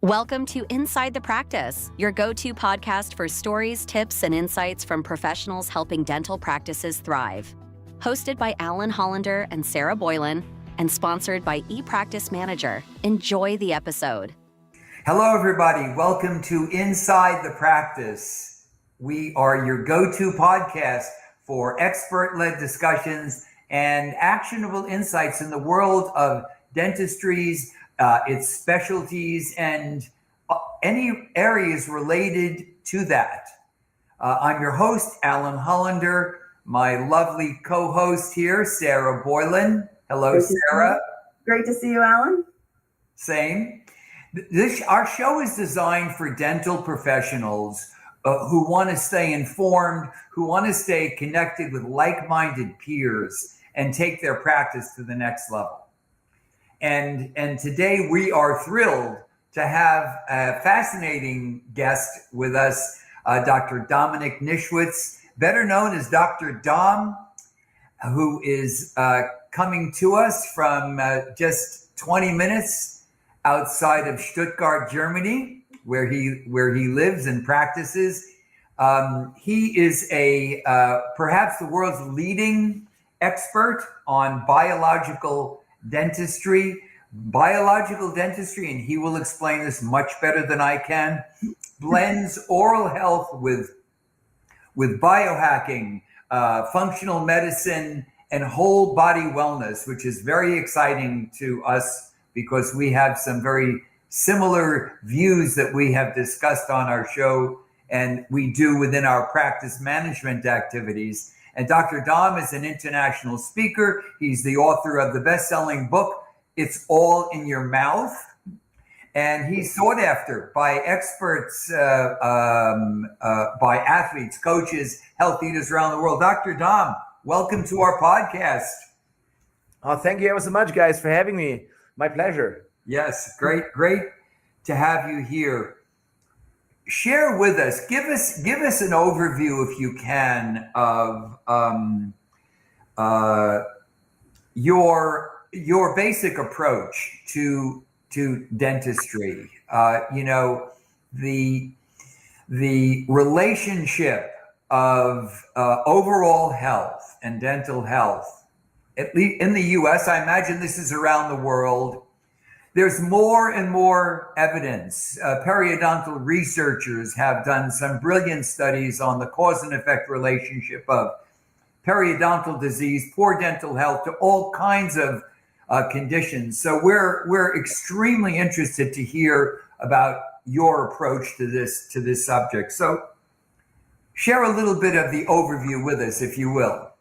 Welcome to Inside the Practice, your go-to podcast for stories, tips, and insights from professionals helping dental practices thrive. Hosted by Alan Hollander and Sarah Boylan, and sponsored by ePractice Manager. Enjoy the episode. Hello, everybody. Welcome to Inside the Practice. We are your go-to podcast for expert-led discussions and actionable insights in the world of dentistry's its specialties, and any areas related to that. I'm your host, Alan Hollander. My lovely co-host here, Sarah Boylan. Hello, Sarah. Great to see you, Alan. Same. Our show is designed for dental professionals who want to stay informed, who want to stay connected with like-minded peers and take their practice to the next level. And today we are thrilled to have a fascinating guest with us, Dr. Dominik Nischwitz, better known as Dr. Dom, who is coming to us from just 20 minutes outside of Stuttgart, Germany, where he lives and practices. He is perhaps the world's leading expert on biological dentistry, and he will explain this much better than I can, blends oral health with biohacking, functional medicine, and whole body wellness, which is very exciting to us because we have some very similar views that we have discussed on our show and we do within our practice management activities. And Dr. Dom is an international speaker. He's the author of the best-selling book, It's All in Your Mouth. And he's sought after by experts, by athletes, coaches, health leaders around the world. Dr. Dom, welcome to our podcast. Oh, thank you ever so much, guys, for having me. My pleasure. Yes, great to have you here. Share with us, give us an overview, if you can, of your basic approach to dentistry. The relationship of overall health and dental health, at least in the U.S. I imagine this is around the world. There's more and more evidence. Periodontal researchers have done some brilliant studies on the cause and effect relationship of periodontal disease, poor dental health, to all kinds of conditions. So we're extremely interested to hear about your approach to this subject. So share a little bit of the overview with us, if you will.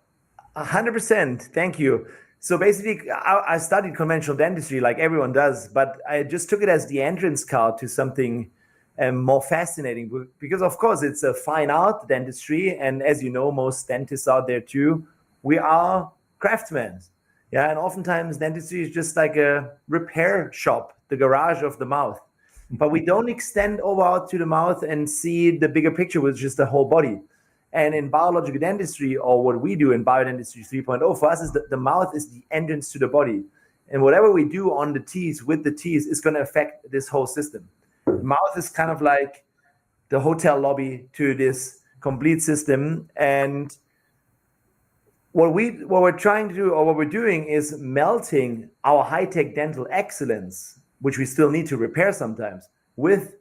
100%. Thank you. So basically, I studied conventional dentistry like everyone does, but I just took it as the entrance card to something more fascinating because, of course, it's a fine art, dentistry. And as you know, most dentists out there too, we are craftsmen. Yeah, and oftentimes dentistry is just like a repair shop, the garage of the mouth. But we don't extend over out to the mouth and see the bigger picture, which is the whole body. And in biological dentistry, or what we do in biodentistry 3.0, for us is the mouth is the entrance to the body. And whatever we do on the teeth, with the teeth, is going to affect this whole system. The mouth is kind of like the hotel lobby to this complete system. And what we're trying to do, or what we're doing, is melting our high-tech dental excellence, which we still need to repair sometimes, with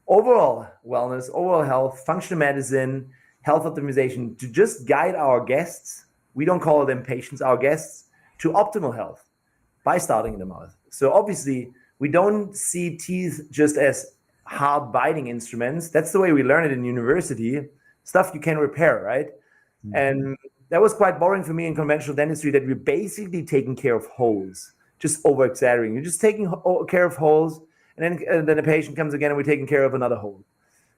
overall wellness, overall health, functional medicine, health optimization, to just guide our guests. We don't call them patients, our guests, to optimal health by starting in the mouth. So obviously, we don't see teeth just as hard biting instruments. That's the way we learn it in university, stuff you can repair, right? Mm-hmm. And that was quite boring for me in conventional dentistry, that we're basically taking care of holes, just over-exaggerating. You're just taking care of holes, and then a patient comes again and we're taking care of another hole.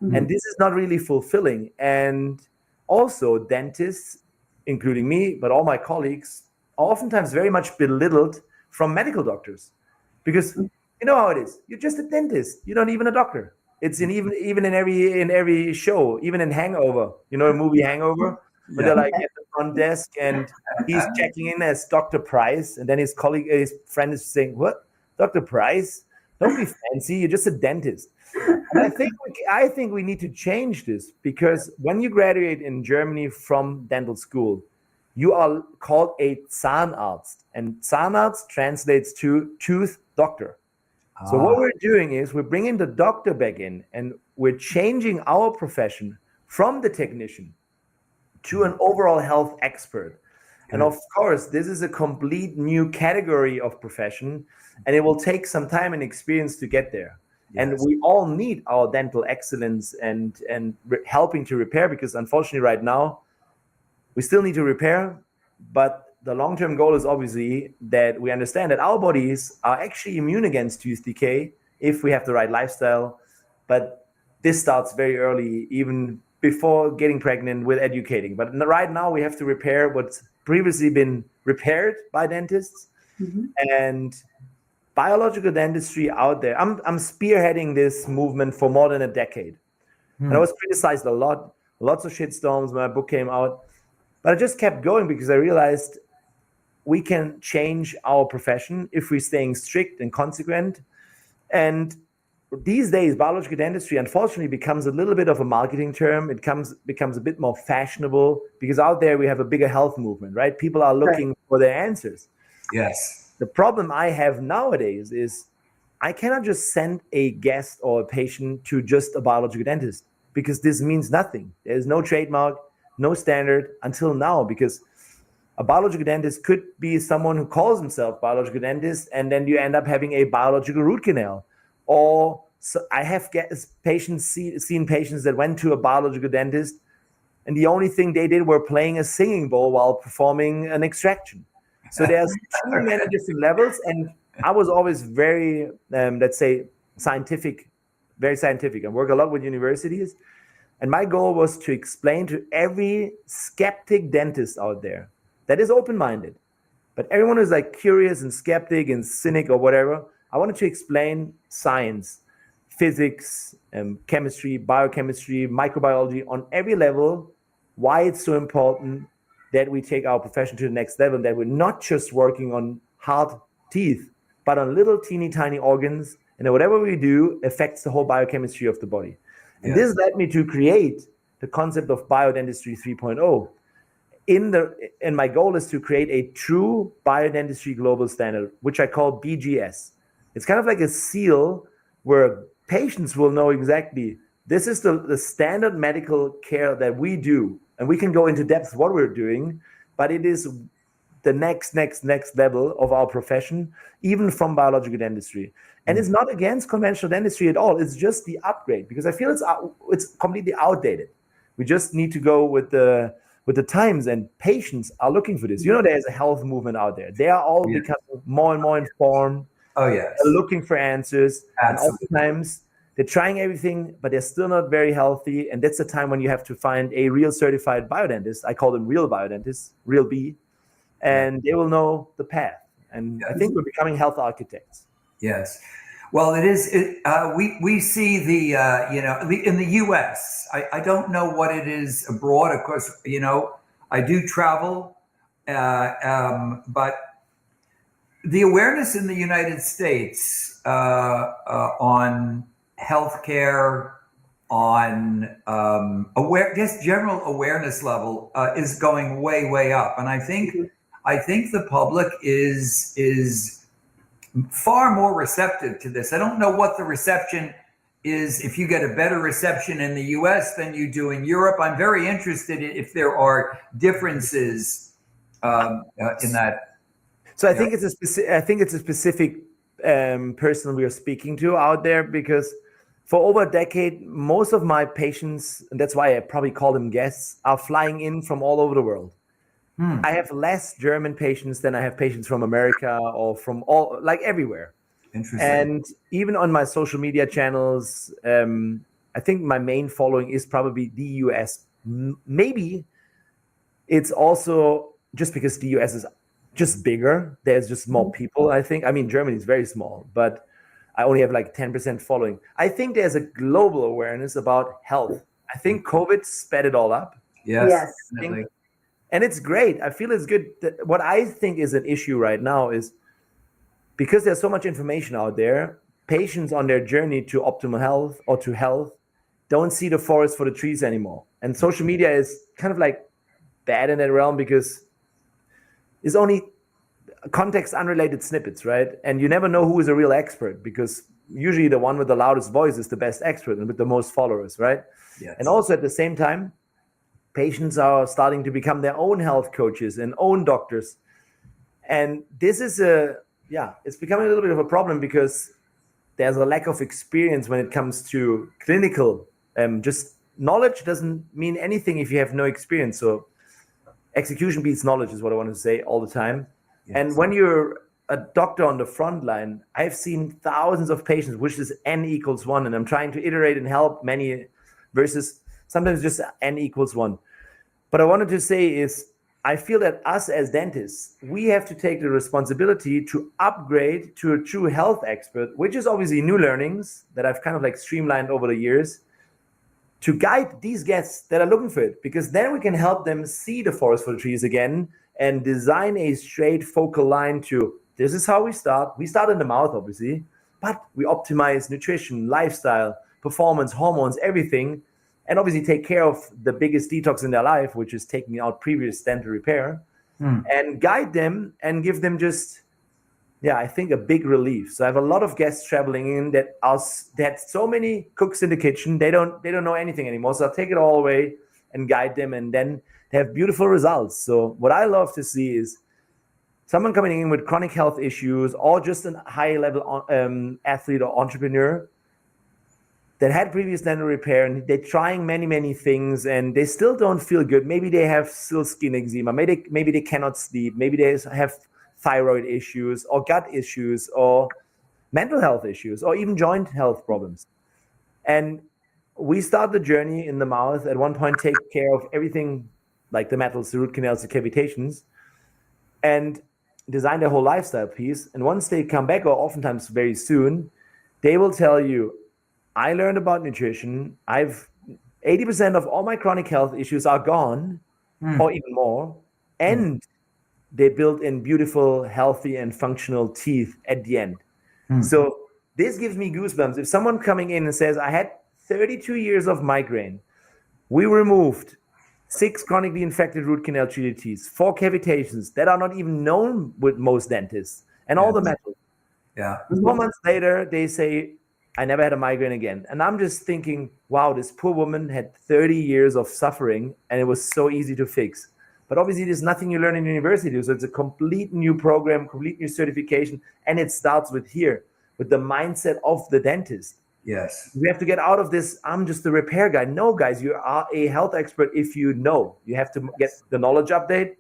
Mm-hmm. And this is not really fulfilling. And also dentists, including me, but all my colleagues, are oftentimes very much belittled from medical doctors. Because you know how it is. You're just a dentist. You're not even a doctor. It's even in every show, even in Hangover. You know the movie Hangover? But they're like at the front desk and he's checking in as Dr. Price. And then his friend is saying, "What? Dr. Price? Don't be fancy. You're just a dentist. And I think we need to change this, because when you graduate in Germany from dental school, you are called a Zahnarzt, and Zahnarzt translates to tooth doctor. So what we're doing is we're bringing the doctor back in, and we're changing our profession from the technician to an overall health expert. And of course, this is a complete new category of profession, and it will take some time and experience to get there. Yes. And we all need our dental excellence and helping to repair, because unfortunately right now, we still need to repair, but the long-term goal is obviously that we understand that our bodies are actually immune against tooth decay if we have the right lifestyle. But this starts very early, even before getting pregnant, with educating. But right now we have to repair what's previously been repaired by dentists. Mm-hmm. And biological dentistry out there, I'm spearheading this movement for more than a decade. And I was criticized a lot, lots of shitstorms when my book came out. But I just kept going because I realized we can change our profession if we're staying strict and consequent. And these days, biological dentistry, unfortunately, becomes a little bit of a marketing term. It becomes a bit more fashionable, because out there we have a bigger health movement, right? People are looking for their answers. Yes. The problem I have nowadays is I cannot just send a guest or a patient to just a biological dentist, because this means nothing. There's no trademark, no standard until now, because a biological dentist could be someone who calls himself biological dentist, and then you end up having a biological root canal. Or so I have seen patients that went to a biological dentist, and the only thing they did were playing a singing bowl while performing an extraction. So there's too many different levels, and I was always very, let's say, scientific, very scientific. I work a lot with universities, and my goal was to explain to every skeptic dentist out there that is open-minded, but everyone who's like curious and skeptic and cynic or whatever, I wanted to explain science, physics, chemistry, biochemistry, microbiology on every level, why it's so important that we take our profession to the next level, that we're not just working on hard teeth, but on little teeny tiny organs, and that whatever we do affects the whole biochemistry of the body. And this led me to create the concept of biodentistry 3.0. And my goal is to create a true biodentistry global standard, which I call BGS. It's kind of like a seal where patients will know exactly this is the standard medical care that we do. And we can go into depth what we're doing, but it is the next level of our profession, even from biological dentistry. And it's not against conventional dentistry at all. It's just the upgrade, because I feel it's completely outdated. We just need to go with the times, and patients are looking for this. You know, there's a health movement out there. They are all becoming more and more informed. Oh, yes. They're looking for answers. Absolutely. And oftentimes they're trying everything, but they're still not very healthy. And that's the time when you have to find a real certified biodentist. I call them real biodentists, real B, and they will know the path. And I think we're becoming health architects. Yes. Well, it is. We see in the U.S. I don't know what it is abroad. Of course, I do travel, but the awareness in the United States on healthcare, on just general awareness level is going way up, and I think the public is far more receptive to this. I don't know what the reception is, if you get a better reception in the US than you do in Europe. I'm very interested in if there are differences in that. So I think it's a specific person we are speaking to out there, because for over a decade, most of my patients, and that's why I probably call them guests, are flying in from all over the world. I have less German patients than I have patients from America or from everywhere. Interesting. And even on my social media channels, I think my main following is probably the US. Maybe it's also just because the US is just bigger. There's just more people, I think. I mean, Germany is very small, but I only have like 10% following. I think there's a global awareness about health. I think COVID sped it all up. Yes. Definitely. And it's great. I feel it's good. What I think is an issue right now is because there's so much information out there, patients on their journey to optimal health or to health don't see the forest for the trees anymore. And social media is kind of like bad in that realm because it's only context unrelated snippets, right? And you never know who is a real expert because usually the one with the loudest voice is the best expert and with the most followers, right? Yes. And also at the same time, patients are starting to become their own health coaches and own doctors. And this is it's becoming a little bit of a problem because there's a lack of experience when it comes to clinical. Just knowledge doesn't mean anything if you have no experience. So execution beats knowledge is what I want to say all the time. Yes. And when you're a doctor on the front line, I've seen thousands of patients, which is N equals 1, and I'm trying to iterate and help many versus sometimes just N equals 1. What I wanted to say is I feel that us as dentists, we have to take the responsibility to upgrade to a true health expert, which is obviously new learnings that I've kind of like streamlined over the years to guide these guests that are looking for it, because then we can help them see the forest for the trees again and design a straight focal line to this is how we start. We start in the mouth, obviously, but we optimize nutrition, lifestyle, performance, hormones, everything, and obviously take care of the biggest detox in their life, which is taking out previous dental repair, and guide them and give them just, I think a big relief. So I have a lot of guests traveling in that had so many cooks in the kitchen, they don't know anything anymore. So I'll take it all away and guide them, and then they have beautiful results. So what I love to see is someone coming in with chronic health issues or just a high-level athlete or entrepreneur that had previous dental repair and they're trying many, many things and they still don't feel good. Maybe they have still skin eczema. Maybe they cannot sleep. Maybe they have thyroid issues or gut issues or mental health issues or even joint health problems. And we start the journey in the mouth. At one point, take care of everything like the metals, the root canals, the cavitations, and design their whole lifestyle piece. And once they come back, or oftentimes very soon, they will tell you, I learned about nutrition. 80% of all my chronic health issues are gone, or even more. And they built in beautiful, healthy, and functional teeth at the end. So this gives me goosebumps. If someone coming in and says, I had 32 years of migraine, we removed 6 chronically infected root canal treated teeth, 4 cavitations that are not even known with most dentists, and all the metal. Yeah. 4 months later, they say, I never had a migraine again. And I'm just thinking, wow, this poor woman had 30 years of suffering and it was so easy to fix. But obviously there's nothing you learn in university. So it's a complete new program, complete new certification. And it starts with the mindset of the dentist. Yes. We have to get out of this, I'm just a repair guy. No, guys, you are a health expert if you know. You have to get the knowledge update.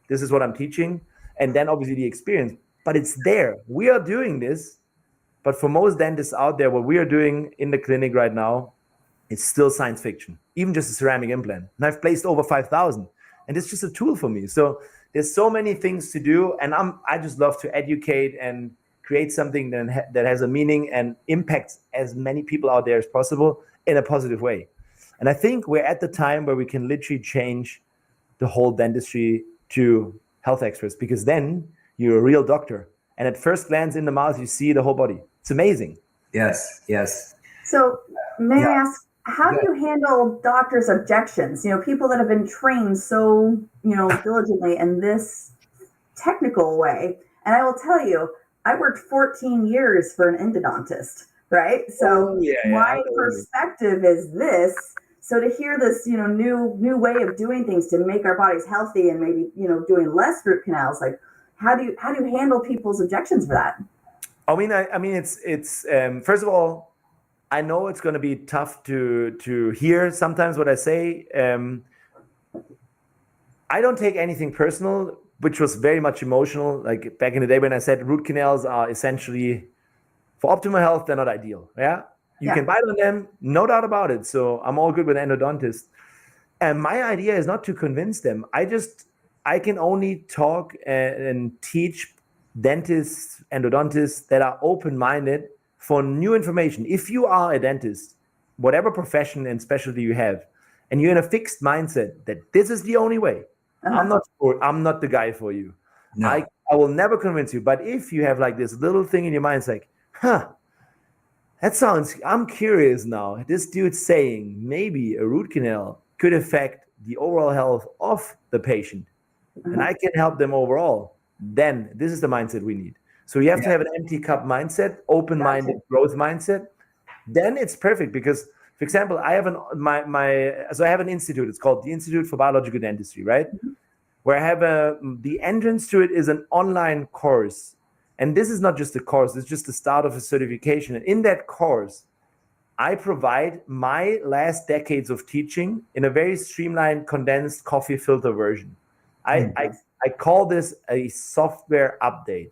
This is what I'm teaching. And then obviously the experience. But it's there. We are doing this. But for most dentists out there, what we are doing in the clinic right now, it's still science fiction, even just a ceramic implant. And I've placed over 5,000. And it's just a tool for me. So there's so many things to do. And I just love to educate and create something that has a meaning and impacts as many people out there as possible in a positive way. And I think we're at the time where we can literally change the whole dentistry to health experts, because then you're a real doctor. And at first glance in the mouth, you see the whole body. It's amazing. Yes, yes. So may I ask, how do you handle doctors' objections? People that have been trained so, diligently in this technical way. And I will tell you, I worked 14 years for an endodontist, right? So my perspective is this. So to hear this, new way of doing things to make our bodies healthy and maybe, doing less root canals, like how do you handle people's objections for that? I mean, it's first of all, I know it's going to be tough to hear sometimes what I say. I don't take anything personal, which was very much emotional. Like back in the day when I said root canals are essentially, for optimal health, they're not ideal. Yeah, you can bite on them, no doubt about it. So I'm all good with endodontists. And my idea is not to convince them. I can only talk and teach dentists, endodontists that are open-minded for new information. If you are a dentist, whatever profession and specialty you have, and you're in a fixed mindset that this is the only way, I'm not the guy for you. No. I will never convince you. But if you have like this little thing in your mind, it's like, That sounds, I'm curious now. This dude's saying maybe a root canal could affect the overall health of the patient, and I can help them overall. Then this is the mindset we need. So you have to have an empty cup mindset, open-minded growth mindset. Then it's perfect because, for example, I have I have an institute. It's called the Institute for Biological Dentistry, right? Where I have the entrance to it is an online course. And this is not just a course, it's just the start of a certification. And in that course, I provide my last decades of teaching in a very streamlined, condensed coffee filter version. I call this a software update.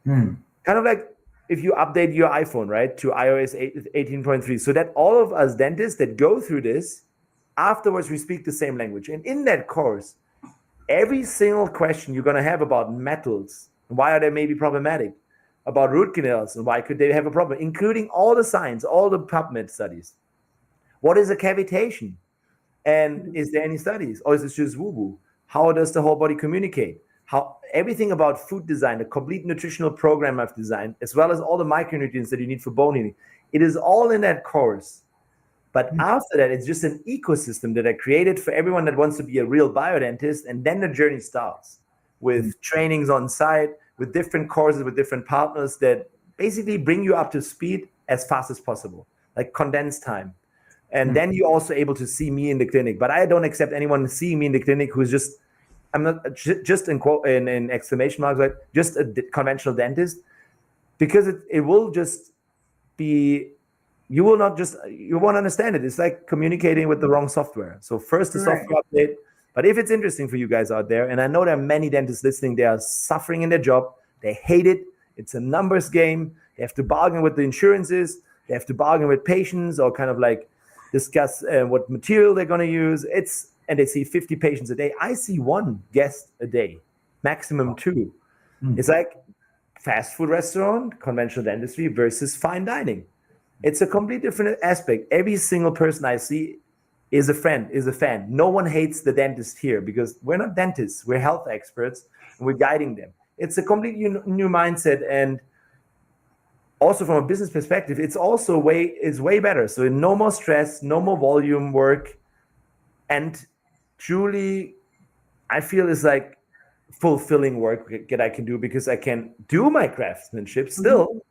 Kind of like if you update your iPhone, right, to iOS 18.3, so that all of us dentists that go through this, afterwards we speak the same language. And in that course, every single question you're going to have about metals, why are they maybe problematic, about root canals and why could they have a problem, including all the science, all the PubMed studies. What is a cavitation? And is there any studies? Or is it just woo-woo? How does the whole body communicate? How everything about food design, the complete nutritional program I've designed, as well as all the micronutrients that you need for bone healing. It is all in that course. But after that, it's just an ecosystem that I created for everyone that wants to be a real biodentist. And then the journey starts with trainings on site, with different courses, with different partners that basically bring you up to speed as fast as possible, like condensed time. And then you're also able to see me in the clinic. But I don't accept anyone seeing me in the clinic who's just, I'm not just in quote in exclamation marks, like just a conventional dentist, because it will just be, you won't understand it. It's like communicating with the wrong software. So first the software update. But if it's interesting for you guys out there, and I know there are many dentists listening, they are suffering in their job. They hate it. It's a numbers game. They have to bargain with the insurances. They have to bargain with patients or kind of like discuss what material they're going to use. And they see 50 patients a day. I see one guest a day, maximum 2. It's like fast food restaurant, conventional dentistry versus fine dining. It's a completely different aspect. Every single person I see is a friend, is a fan. No one hates the dentist here because we're not dentists. We're health experts and we're guiding them. It's a completely new mindset. And also from a business perspective, it's also way better. So no more stress, no more volume work. And truly, I feel it's like fulfilling work that I can do because I can do my craftsmanship still,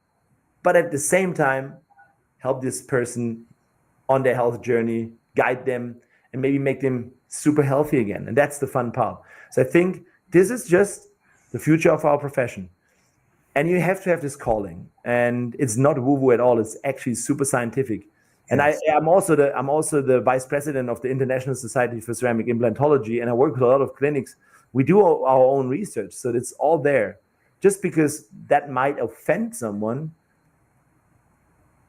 but at the same time, help this person on their health journey, guide them, and maybe make them super healthy again. And that's the fun part. So I think this is just the future of our profession. And you have to have this calling. And it's not woo-woo at all. It's actually super scientific. And I'm also the vice president of the International Society for Ceramic Implantology, and I work with a lot of clinics. We do our own research, so it's all there. Just because that might offend someone,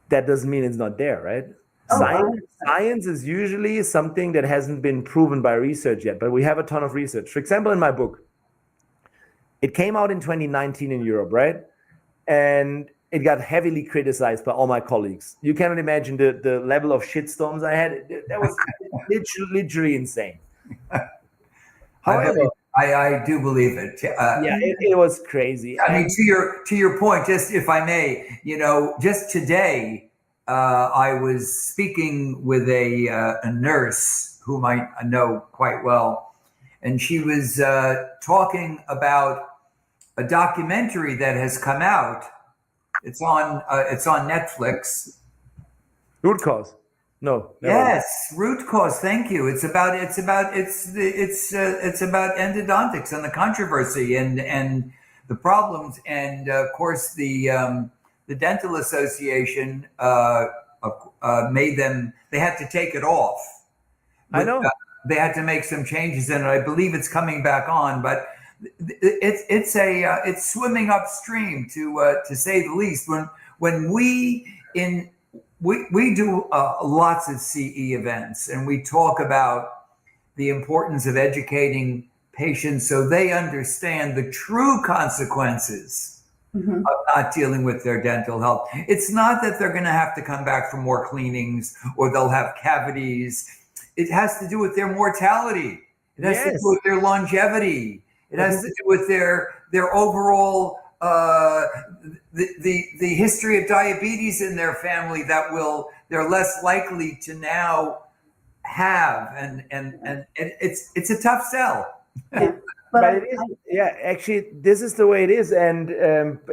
that doesn't mean it's not there, right? Science is usually something that hasn't been proven by research yet, but we have a ton of research. For example, in my book, it came out in 2019 in Europe, right? And it got heavily criticized by all my colleagues. You cannot imagine the level of shitstorms I had. That was literally insane. However, I do believe it. It was crazy. I mean, to your point, just if I may, just today, I was speaking with a nurse whom I know quite well, and she was talking about a documentary that has come out. It's on Netflix. Root cause. No. Yes, root cause. Thank you. It's about endodontics and the controversy and the problems, and of course the Dental Association made them. They had to take it off. I know. They had to make some changes in it. I believe it's coming back on, but it's swimming upstream to say the least. When we do lots of CE events, and we talk about the importance of educating patients so they understand the true consequences of not dealing with their dental health. It's not that they're going to have to come back for more cleanings or they'll have cavities. It has to do with their mortality. It has to do with their longevity. It has to do with their overall the history of diabetes in their family that they're less likely to now have, and it's a tough sell. Yeah. But it is, actually, this is the way it is. And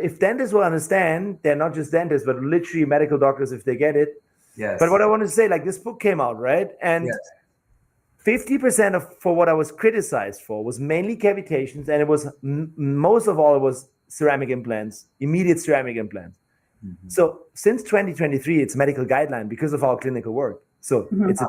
if dentists will understand, they're not just dentists, but literally medical doctors if they get it. Yes. But what I want to say, like, this book came out, right? And 50% for what I was criticized for was mainly cavitations, and it was most of all, it was ceramic implants, immediate ceramic implants. Mm-hmm. So since 2023, it's medical guideline because of our clinical work. So it's a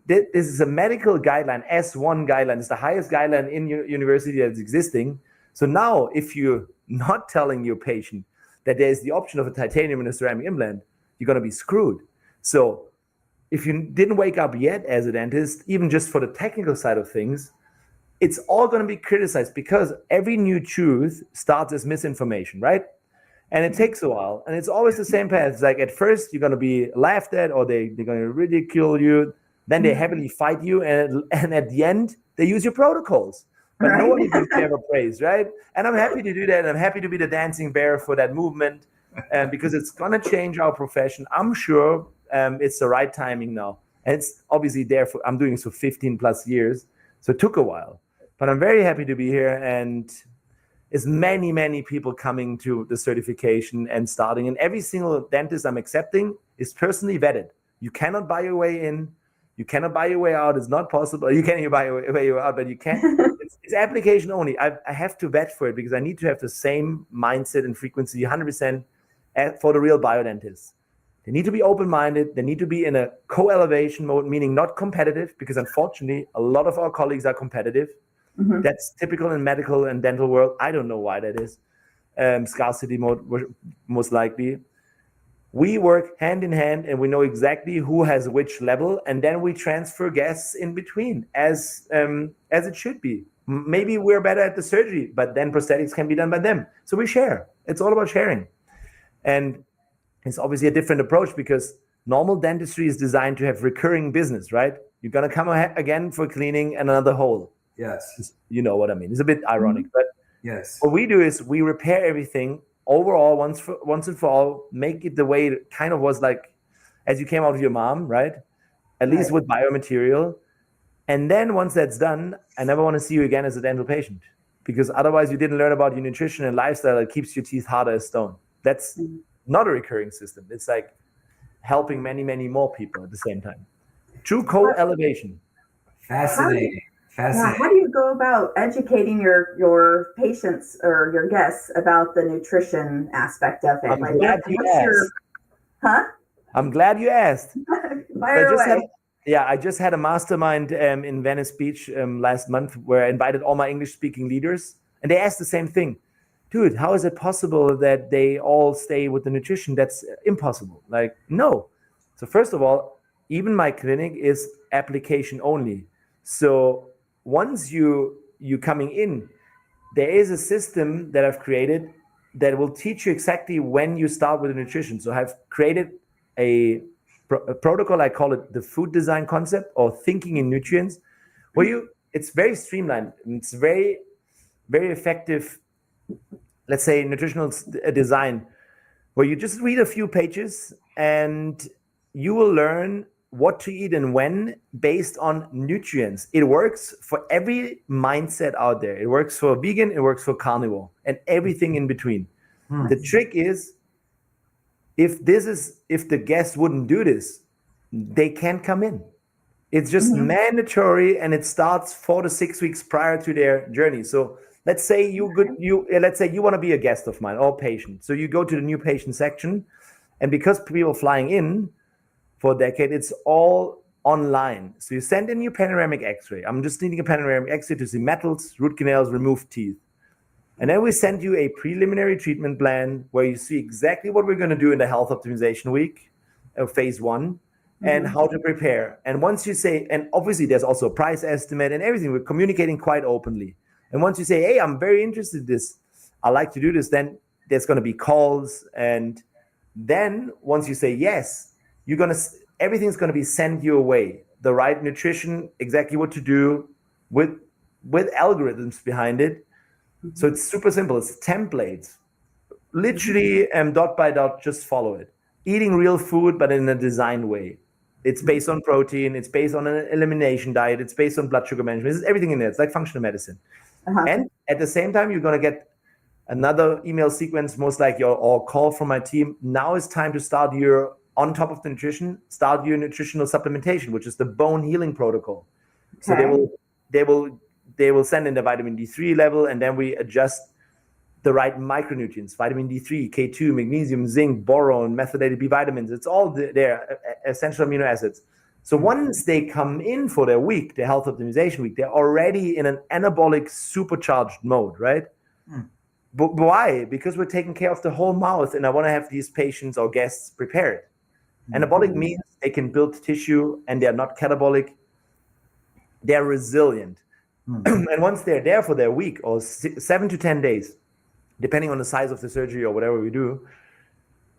this is a medical guideline, S1 guideline. It's the highest guideline in your university that's existing. So now if you're not telling your patient that there's the option of a titanium and a ceramic implant, you're going to be screwed. So if you didn't wake up yet as a dentist, even just for the technical side of things, it's all going to be criticized because every new truth starts as misinformation, right? And it takes a while, and it's always the same path. It's like at first you're going to be laughed at, or they're going to ridicule you. Then they heavily fight you, and at the end they use your protocols. But nobody gives you ever praise, right? And I'm happy to do that. And I'm happy to be the dancing bear for that movement, because it's going to change our profession. I'm sure it's the right timing now, and it's obviously there for. I'm doing this for 15 plus years, so it took a while. But I'm very happy to be here, and is many people coming to the certification and starting. And every single dentist I'm accepting is personally vetted. You cannot buy your way in. You cannot buy your way out. It's not possible. You can't buy your way out, but you can't. It's application only. I have to vet for it because I need to have the same mindset and frequency 100% for the real biodentists. They need to be open-minded. They need to be in a co-elevation mode, meaning not competitive, because unfortunately, a lot of our colleagues are competitive. Mm-hmm. That's typical in medical and dental world. I don't know why that is. Scarcity mode, most likely. We work hand in hand, and we know exactly who has which level, and then we transfer guests in between as it should be. Maybe we're better at the surgery, but then prosthetics can be done by them. So we share. It's all about sharing. And it's obviously a different approach because normal dentistry is designed to have recurring business, right? You're going to come again for cleaning and another hole. Yes. You know what I mean. It's a bit ironic, but yes. What we do is we repair everything overall once and for all, make it the way it kind of was like as you came out of your mom, right? At least with biomaterial. And then once that's done, I never want to see you again as a dental patient because otherwise you didn't learn about your nutrition and lifestyle that keeps your teeth harder as stone. That's not a recurring system. It's like helping many more people at the same time. True co-elevation. Fascinating. Yeah, how do you go about educating your patients or your guests about the nutrition aspect of it? I'm glad you asked. I'm glad you asked. I just had a mastermind in Venice Beach last month where I invited all my English-speaking leaders, and they asked the same thing. Dude, how is it possible that they all stay with the nutrition? That's impossible. Like, no. So first of all, even my clinic is application only. So once you coming in, there is a system that I've created that will teach you exactly when you start with the nutrition. So I've created a protocol. I call it the food design concept or thinking in nutrients, where it's very streamlined. It's very, very effective, let's say, nutritional design, where you just read a few pages and you will learn what to eat and when based on nutrients. It works for every mindset out there. It works for vegan, it works for carnivore, and everything in between. The trick is, if the guests wouldn't do this, they can't come in. It's just mandatory, and it starts 4 to 6 weeks prior to their journey. So let's say you want to be a guest of mine or patient. So you go to the new patient section, and because people flying in for a decade, it's all online. So you send in your panoramic x-ray. I'm just needing a panoramic x-ray to see metals, root canals, remove teeth. And then we send you a preliminary treatment plan where you see exactly what we're going to do in the health optimization week, phase 1, and how to prepare. And once you say, and obviously there's also a price estimate and everything, we're communicating quite openly. And once you say, hey, I'm very interested in this, I like to do this, then there's going to be calls. And then once you say yes, everything's going to be sent your way. The right nutrition, exactly what to do with algorithms behind it. So it's super simple. It's templates. literally dot by dot, just follow it. Eating real food, but in a designed way. It's based on protein. It's based on an elimination diet. It's based on blood sugar management. It's everything in there. It's like functional medicine. And at the same time, you're going to get another email sequence, most likely, or call from my team. Now it's time to start your, on top of the nutrition, start your nutritional supplementation, which is the bone healing protocol. So they will send in the vitamin D3 level, and then we adjust the right micronutrients, vitamin D3, K2, magnesium, zinc, boron, methylated B vitamins. It's all there, essential amino acids. So once they come in for their week, their health optimization week, they're already in an anabolic supercharged mode, right? But why? Because we're taking care of the whole mouth, and I want to have these patients or guests prepared. Anabolic means they can build tissue, and they're not catabolic. They're resilient. And once they're there for their week or 7 to 10 days, depending on the size of the surgery or whatever we do,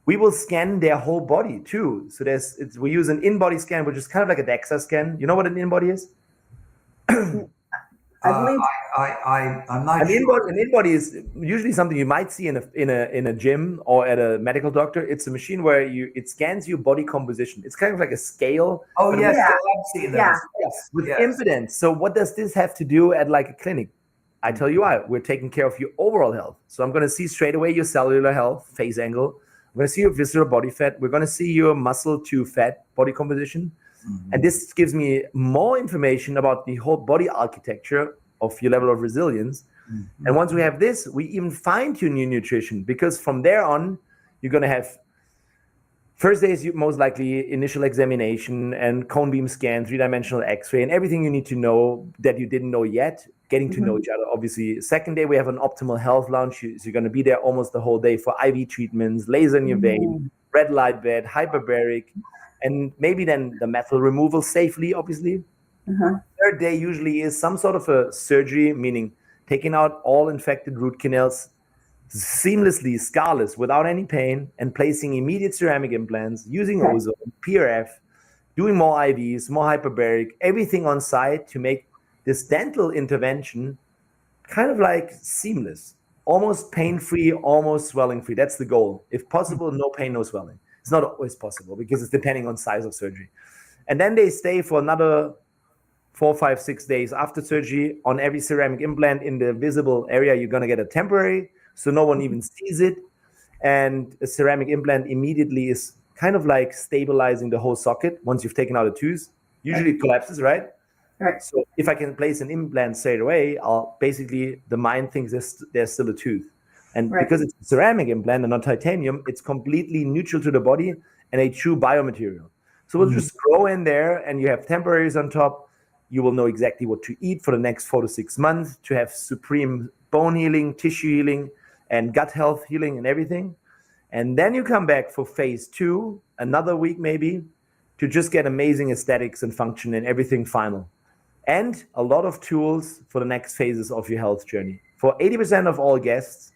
we will scan their whole body too. So we use an in-body scan, which is kind of like a DEXA scan. You know what an in-body is? I'm not sure. An in-body is usually something you might see in a gym or at a medical doctor. It's a machine where it scans your body composition. It's kind of like a scale. Oh yes, I've seen those. Yes. With impedance. So what does this have to do at like a clinic? I tell you why. We're taking care of your overall health. So I'm going to see straight away your cellular health, phase angle. I'm going to see your visceral body fat. We're going to see your muscle to fat body composition. And this gives me more information about the whole body architecture of your level of resilience. And once we have this, we even fine tune your nutrition, because from there on, you're going to have first day is most likely initial examination and cone beam scan, 3-dimensional X-ray, and everything you need to know that you didn't know yet, getting to know each other, obviously. Second day, we have an optimal health lounge. So you're going to be there almost the whole day for IV treatments, laser in your vein, red light bed, hyperbaric, and maybe then the metal removal safely, obviously. Third day usually is some sort of a surgery, meaning taking out all infected root canals seamlessly, scarless, without any pain, and placing immediate ceramic implants, using ozone, PRF, doing more IVs, more hyperbaric, everything on site to make this dental intervention kind of like seamless, almost pain-free, almost swelling-free. That's the goal. If possible, no pain, no swelling. It's not always possible because it's depending on size of surgery. And then they stay for another 4, 5, 6 days after surgery on every ceramic implant in the visible area. You're going to get a temporary, so no one even sees it. And a ceramic implant immediately is kind of like stabilizing the whole socket once you've taken out a tooth. Usually it collapses, right? So if I can place an implant straight away, the mind thinks there's still a tooth. And because it's a ceramic implant and not titanium, it's completely neutral to the body and a true biomaterial. So we'll just grow in there, and you have temporaries on top. You will know exactly what to eat for the next 4 to 6 months to have supreme bone healing, tissue healing, and gut health healing and everything. And then you come back for phase 2, another week maybe, to just get amazing aesthetics and function and everything final. And a lot of tools for the next phases of your health journey. For 80% of all guests,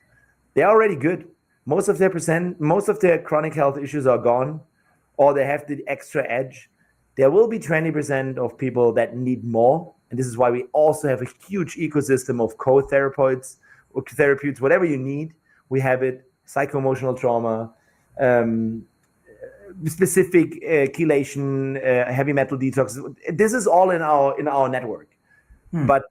they're already good. Most of their chronic health issues are gone, or they have the extra edge. There will be 20% of people that need more. And this is why we also have a huge ecosystem of co-therapeutes, or therapeutes, whatever you need. We have it, psycho-emotional trauma, specific chelation, heavy metal detox. This is all in our network. But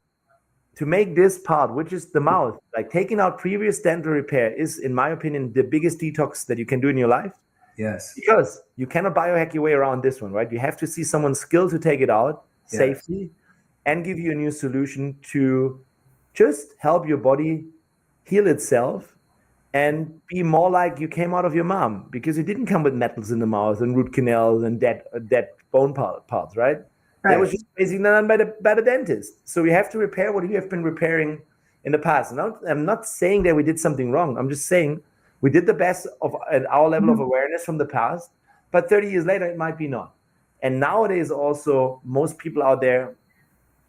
to make this part, which is the mouth, like taking out previous dental repair, is, in my opinion, the biggest detox that you can do in your life. Yes. Because you cannot biohack your way around this one, right? You have to see someone skilled to take it out safely and give you a new solution to just help your body heal itself and be more like you came out of your mom, because you didn't come with metals in the mouth and root canals and dead bone parts, right? That was just basically done by the dentist. So we have to repair what you have been repairing in the past. And I'm not saying that we did something wrong. I'm just saying we did the best at our level of awareness from the past, but 30 years later, it might be not. And nowadays also, most people out there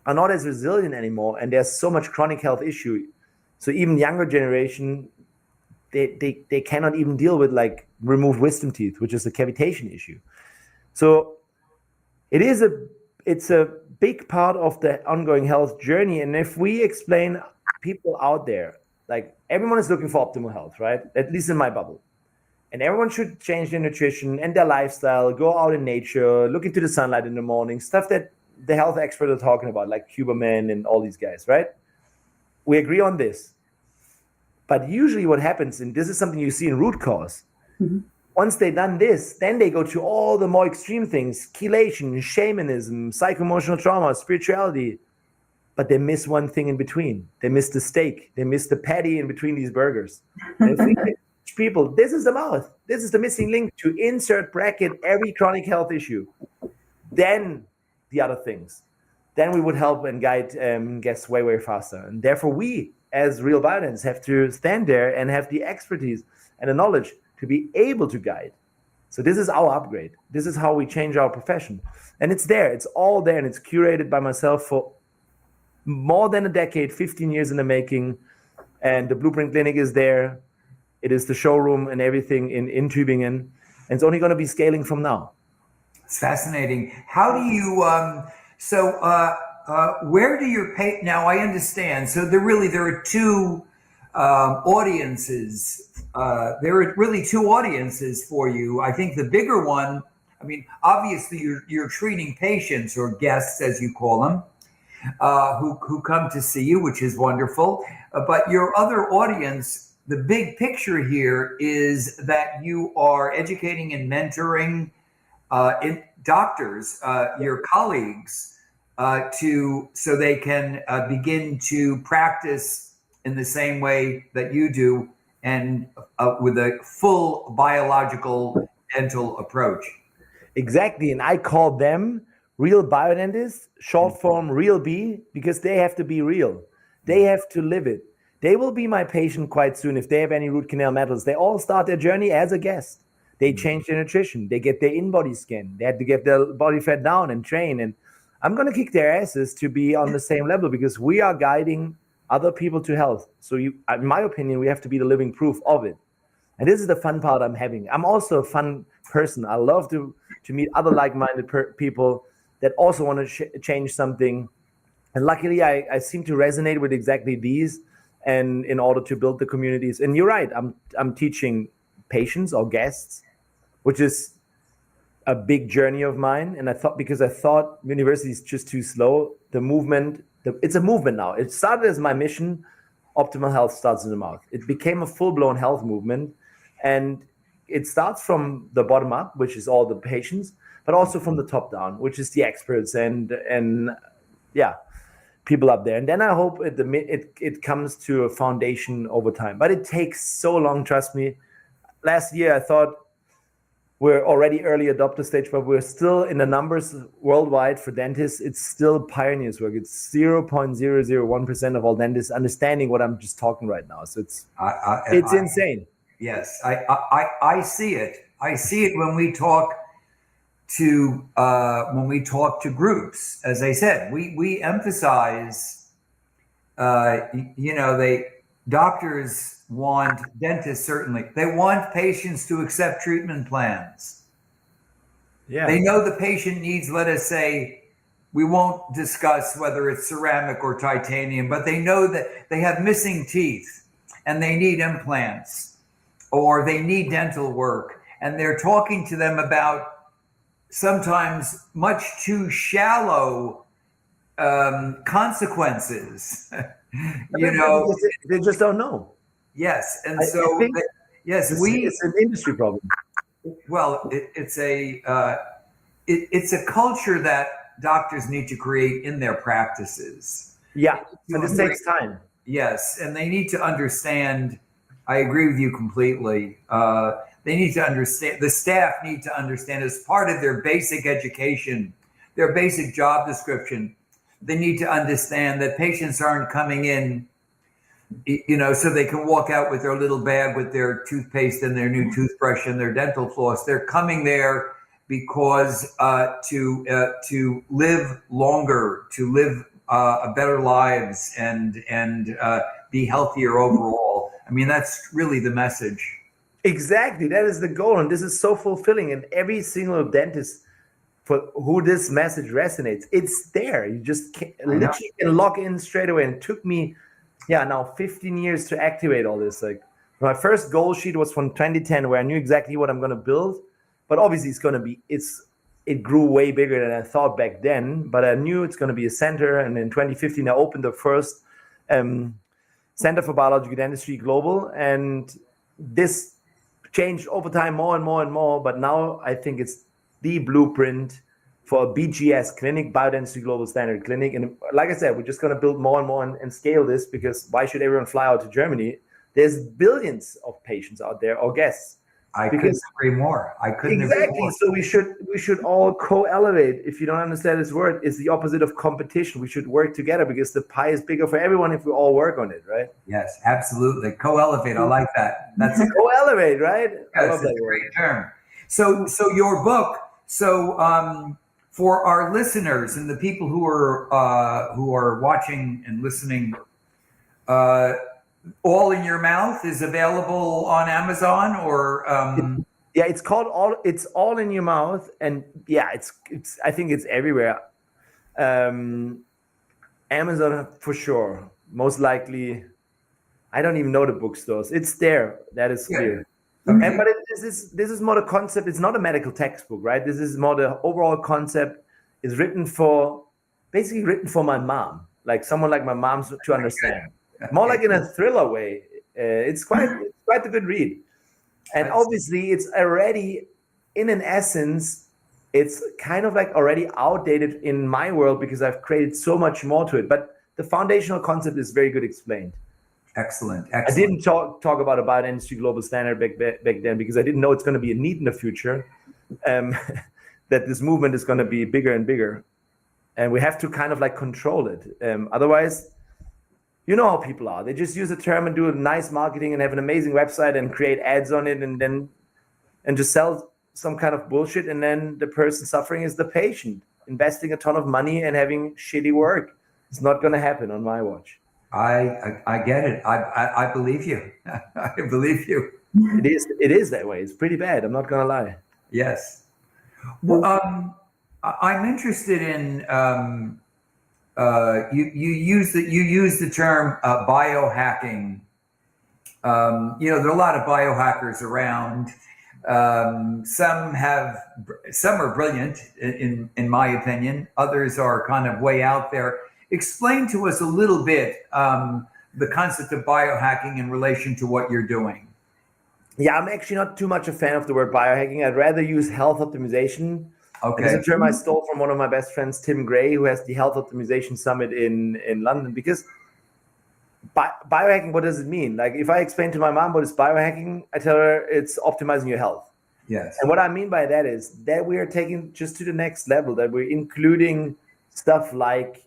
are not as resilient anymore, and there's so much chronic health issue. So even younger generation, they cannot even deal with like removed wisdom teeth, which is a cavitation issue. So it's a big part of the ongoing health journey. And if we explain people out there like everyone is looking for optimal health, right? At least in my bubble. And everyone should change their nutrition and their lifestyle, go out in nature, look into the sunlight in the morning, stuff that the health experts are talking about, like Huberman and all these guys, right? We agree on this. But usually what happens, and this is something you see in root cause, once they've done this, then they go to all the more extreme things, chelation, shamanism, psycho-emotional trauma, spirituality, but they miss one thing in between. They miss the steak. They miss the patty in between these burgers. And if we teach people, this is the mouth. This is the missing link to insert bracket every chronic health issue. Then the other things. Then we would help and guide guests way, way faster. And therefore we, as real biodentists, have to stand there and have the expertise and the knowledge to be able to guide. So this is our upgrade. This is how we change our profession. And it's there. It's all there. And it's curated by myself for more than a decade, 15 years in the making. And the Blueprint Clinic is there. It is the showroom and everything in Tübingen. And it's only going to be scaling from now. It's fascinating. How do you, where do your now I understand. So there are two audiences. There are really two audiences for you. I think the bigger one, I mean, obviously you're treating patients or guests, as you call them, who come to see you, which is wonderful. But your other audience, the big picture here is that you are educating and mentoring doctors, your colleagues, so they can begin to practice in the same way that you do, and with a full biological dental approach. Exactly, and I call them real biodentists, short form real B, because they have to be real. They have to live it. They will be my patient quite soon if they have any root canal metals. They all start their journey as a guest. They change their nutrition. They get their in-body scan. They have to get their body fat down and train. And I'm going to kick their asses to be on the same level, because we are guiding other people to health. So in my opinion, we have to be the living proof of it. And this is the fun part I'm having. I'm also a fun person. I love to meet other like-minded people that also want to change something. And luckily, I seem to resonate with exactly these, and in order to build the communities. And you're right, I'm teaching patients or guests, which is a big journey of mine. And I thought university is just too slow. The movement, it's a movement now. It started as my mission. Optimal health starts in the mouth. It became a full-blown health movement. And it starts from the bottom up, which is all the patients, but also from the top down, which is the experts and people up there. And then I hope it comes to a foundation over time. But it takes so long, trust me. Last year, I thought we're already early adopter stage, but we're still in the numbers worldwide for dentists. It's still pioneers work. It's 0.001% of all dentists understanding what I'm just talking right now. So it's insane. Yes, I see it. I see it when we talk to groups. As I said, we emphasize, doctors want, dentists certainly, they want patients to accept treatment plans. Yeah. They know the patient needs, let us say, we won't discuss whether it's ceramic or titanium, but they know that they have missing teeth and they need implants or they need dental work. And they're talking to them about sometimes much too shallow consequences. They just don't know. Yes, and it's an industry problem. Well, it's a culture that doctors need to create in their practices. Yeah, and this takes time. Yes, and they need to understand. I agree with you completely. They need to understand. The staff need to understand, as part of their basic education, their basic job description. They need to understand that patients aren't coming in, so they can walk out with their little bag with their toothpaste and their new toothbrush and their dental floss. They're coming there because to live longer, to live better lives, and be healthier overall. I mean, that's really the message. Exactly, that is the goal, and this is so fulfilling. And every single dentist for who this message resonates, it's there. You just literally can log in straight away. And it took me now 15 years to activate all this. Like my first goal sheet was from 2010, where I knew exactly what I'm going to build, but obviously it grew way bigger than I thought back then, but I knew it's going to be a center. And in 2015, I opened the first Center for Biological Dentistry Global, and this changed over time more and more and more, but now I think it's the blueprint for a BGS clinic, Biodentistry Global Standard Clinic. And like I said, we're just going to build more and more and scale this, because why should everyone fly out to Germany? There's billions of patients out there, or guests. I couldn't agree more. Exactly. So we should all co-elevate. If you don't understand this word, it's the opposite of competition. We should work together, because the pie is bigger for everyone if we all work on it, right? Yes, absolutely. Co-elevate. I like that. That's co-elevate, right? I love that a great term. So your book. For our listeners and the people who are watching and listening, All in Your Mouth is available on Amazon, or it's called All in Your Mouth, and it's I think it's everywhere. Amazon for sure, most likely. I don't even know the bookstores. It's there. That is clear. Okay. But this is more the concept. It's not a medical textbook, right? This is more the overall concept. It's basically written for my mom, like someone like my mom to understand. More like in a thriller way. It's quite a good read. And obviously it's already, in an essence, it's kind of like already outdated in my world, because I've created so much more to it. But the foundational concept is very good explained. Excellent. I didn't talk about a biodentistry global standard back then, because I didn't know it's going to be a need in the future, that this movement is going to be bigger and bigger. And we have to kind of like control it. Otherwise, you know how people are. They just use a term and do a nice marketing and have an amazing website and create ads on it, and just sell some kind of bullshit. And then the person suffering is the patient, investing a ton of money and having shitty work. It's not going to happen on my watch. I get it. I believe you. I believe you. It is that way. It's pretty bad. I'm not gonna lie. Yes. Well, I'm interested in you use the term biohacking. There are a lot of biohackers around. Some are brilliant in my opinion. Others are kind of way out there. Explain to us a little bit the concept of biohacking in relation to what you're doing. Yeah, I'm actually not too much a fan of the word biohacking. I'd rather use health optimization. Okay. It's a term I stole from one of my best friends, Tim Gray, who has the Health Optimization Summit in London. Because biohacking, what does it mean? Like, if I explain to my mom what is biohacking, I tell her it's optimizing your health. Yes. And what I mean by that is that we are taking just to the next level, that we're including stuff like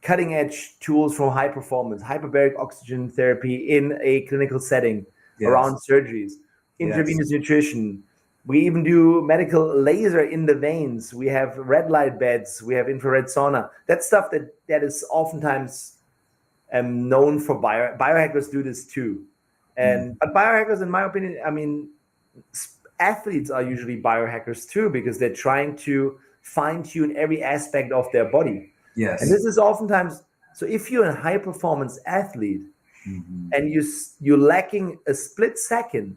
cutting edge tools from high performance, hyperbaric oxygen therapy in a clinical setting, around surgeries, intravenous nutrition. We even do medical laser in the veins. We have red light beds. We have infrared sauna. That's stuff that is oftentimes known for biohackers do this too. But biohackers, in my opinion, I mean, athletes are usually biohackers too, because they're trying to fine tune every aspect of their body. Yes. And this is oftentimes, so if you're a high performance athlete and you're lacking a split second,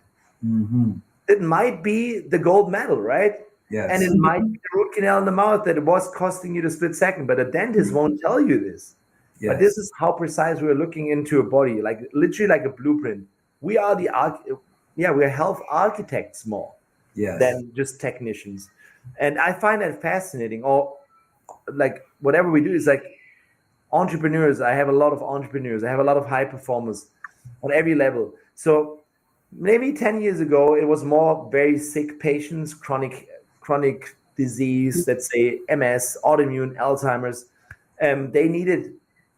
it might be the gold medal, right? Yes. And it might be the root canal in the mouth that was costing you the split second, but a dentist won't tell you this. Yes. But this is how precise we're looking into a body, like literally like a blueprint. We are we're health architects more than just technicians. And I find that fascinating. Or like whatever we do is like entrepreneurs. I have a lot of entrepreneurs. I have a lot of high performers on every level. So maybe 10 years ago, it was more very sick patients, chronic disease, let's say MS, autoimmune, Alzheimer's. They needed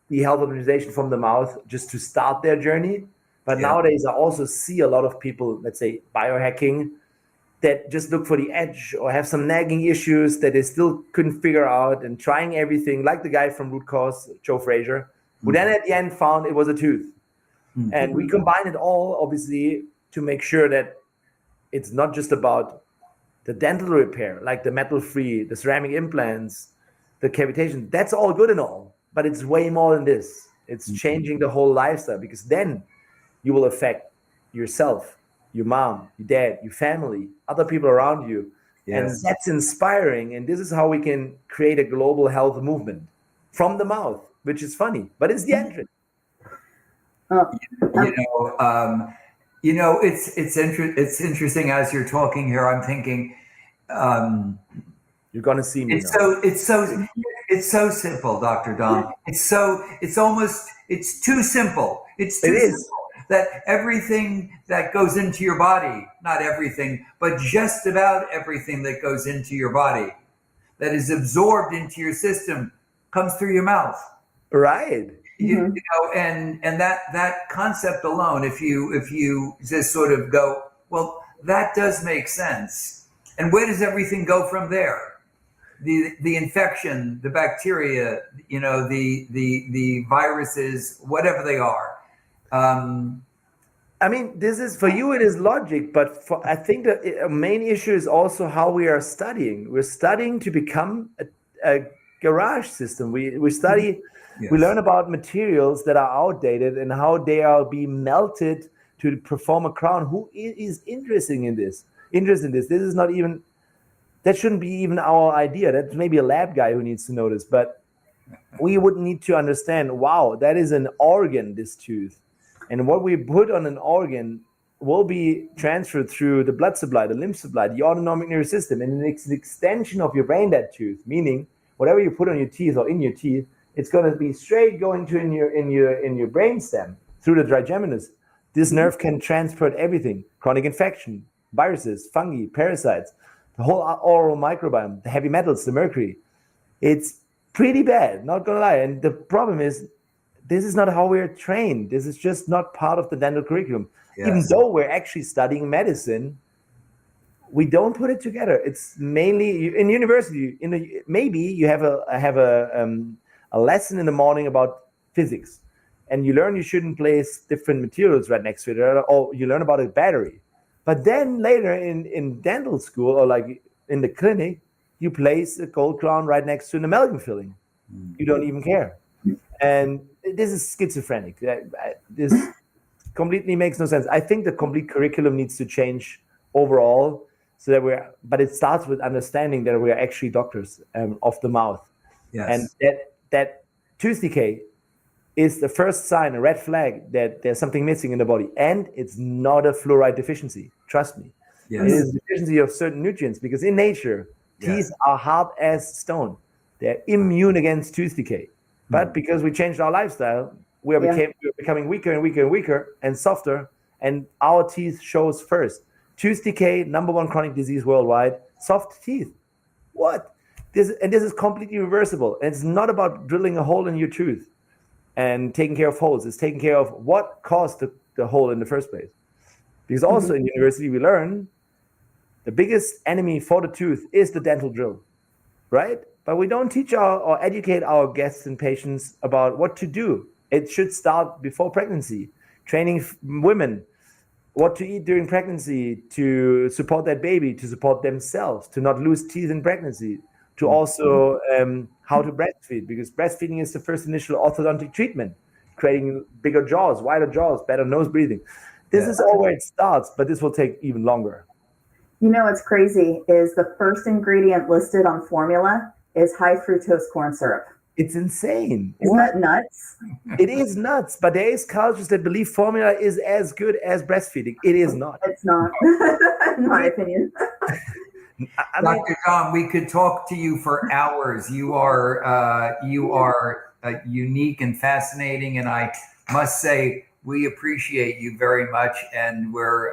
the health optimization from the mouth just to start their journey. But nowadays, I also see a lot of people, let's say, biohacking, that just look for the edge or have some nagging issues that they still couldn't figure out, and trying everything, like the guy from Root Cause, Joe Frazier, who then at the end found it was a tooth. And we combine it all, obviously, to make sure that it's not just about the dental repair, like the metal-free, the ceramic implants, the cavitation. That's all good and all, but it's way more than this. It's changing the whole lifestyle, because then you will affect yourself, your mom, your dad, your family, other people around you. Yes. And that's inspiring. And this is how we can create a global health movement from the mouth, which is funny, but it's the entrance. It's interesting as you're talking here. I'm thinking, you're gonna see me. It's so simple, Dr. Dom. It's too simple. It's too simple that everything that goes into your body, not everything, but just about everything that goes into your body, that is absorbed into your system, comes through your mouth. Right. You know, and that concept alone, if you just sort of go, well, that does make sense. And where does everything go from there? The infection, the bacteria, you know, the viruses, whatever they are. I mean, this is, for you, it is logic, but I think the main issue is also how we are studying. We're studying to become a garage system. We study, we learn about materials that are outdated and how they are being melted to perform a crown. Who is interested in this? This is not even, that shouldn't be even our idea. That's maybe a lab guy who needs to know this, but we would need to understand, wow, that is an organ, this tooth. And what we put on an organ will be transferred through the blood supply, the lymph supply, the autonomic nervous system, and it's an extension of your brain, that tooth, meaning whatever you put on your teeth or in your teeth, it's going to be straight going to in your brain stem through the trigeminus. This nerve can transport everything: chronic infection, viruses, fungi, parasites, the whole oral microbiome, the heavy metals, the mercury. It's pretty bad, not gonna lie. And the problem is, this is not how we're trained. This is just not part of the dental curriculum. Yes. Even though we're actually studying medicine, we don't put it together. It's mainly in university. Maybe you have a lesson in the morning about physics, and you learn you shouldn't place different materials right next to it, or you learn about a battery. But then later in dental school, or like in the clinic, you place a gold crown right next to an amalgam filling. You don't even care. And this is schizophrenic. This completely makes no sense. I think the complete curriculum needs to change overall, so that but it starts with understanding that we're actually doctors of the mouth. Yes. And that tooth decay is the first sign, a red flag that there's something missing in the body. And it's not a fluoride deficiency. Trust me. Yes. It is a deficiency of certain nutrients, because in nature, teeth are hard as stone. They're immune against tooth decay. But because we changed our lifestyle, we're becoming weaker and weaker and weaker and softer, and our teeth shows first. Tooth decay, #1 chronic disease worldwide, soft teeth. What? This is completely reversible. And it's not about drilling a hole in your tooth and taking care of holes. It's taking care of what caused the hole in the first place. Because also in university, we learn the biggest enemy for the tooth is the dental drill, right? But we don't teach or educate our guests and patients about what to do. It should start before pregnancy, training women what to eat during pregnancy to support that baby, to support themselves, to not lose teeth in pregnancy, to also how to breastfeed, because breastfeeding is the first initial orthodontic treatment, creating bigger jaws, wider jaws, better nose breathing. This is all where it starts, but this will take even longer. You know what's crazy is the first ingredient listed on formula is high fructose corn syrup. It's insane. Isn't that nuts? It is nuts, but there is cultures that believe formula is as good as breastfeeding. It is not. It's not, in my opinion. Dr. Dom, we could talk to you for hours. You are unique and fascinating, and I must say we appreciate you very much. And we're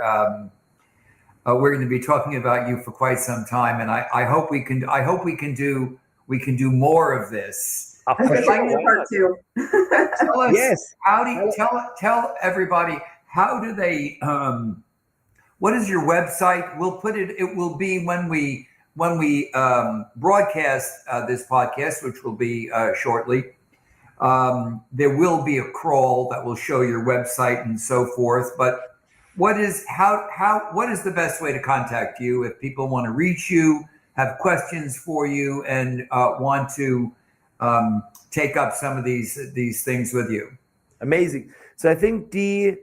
going to be talking about you for quite some time. And I hope we can do more of this. Part two. Tell us, how do you tell everybody, how do they? What is your website? We'll put it. It will be when we broadcast this podcast, which will be shortly. There will be a crawl that will show your website and so forth. But what is the best way to contact you if people want to reach you, have questions for you, and want to take up some of these things with you? Amazing. So I think the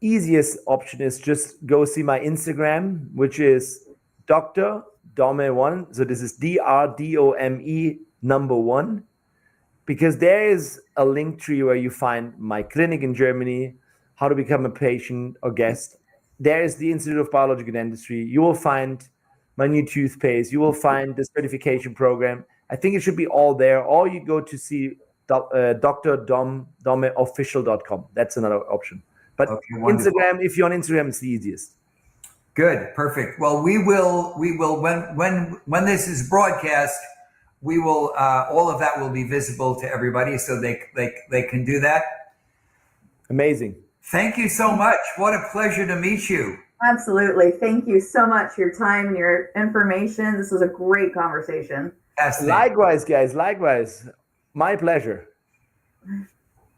easiest option is just go see my Instagram, which is Dr. Dome1. So this is DRDOME number 1, because there is a link tree where you find my clinic in Germany, how to become a patient or guest. There is the Institute of Biological Dentistry. You will find my new toothpaste. You will find the certification program. I think it should be all there. Or you go to see drdomeofficial.com. That's another option. But okay, Instagram, if you're on Instagram, it's the easiest. Good, perfect. Well, we will when this is broadcast, we will all of that will be visible to everybody, so they can do that. Amazing. Thank you so much. What a pleasure to meet you. Absolutely. Thank you so much for your time and your information. This was a great conversation. Likewise, guys. Likewise. My pleasure.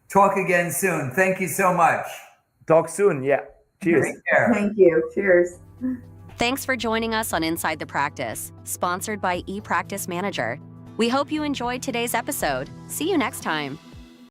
Talk again soon. Thank you so much. Talk soon. Yeah. Cheers. Take care. Thank you. Cheers. Thanks for joining us on Inside the Practice, sponsored by ePractice Manager. We hope you enjoyed today's episode. See you next time.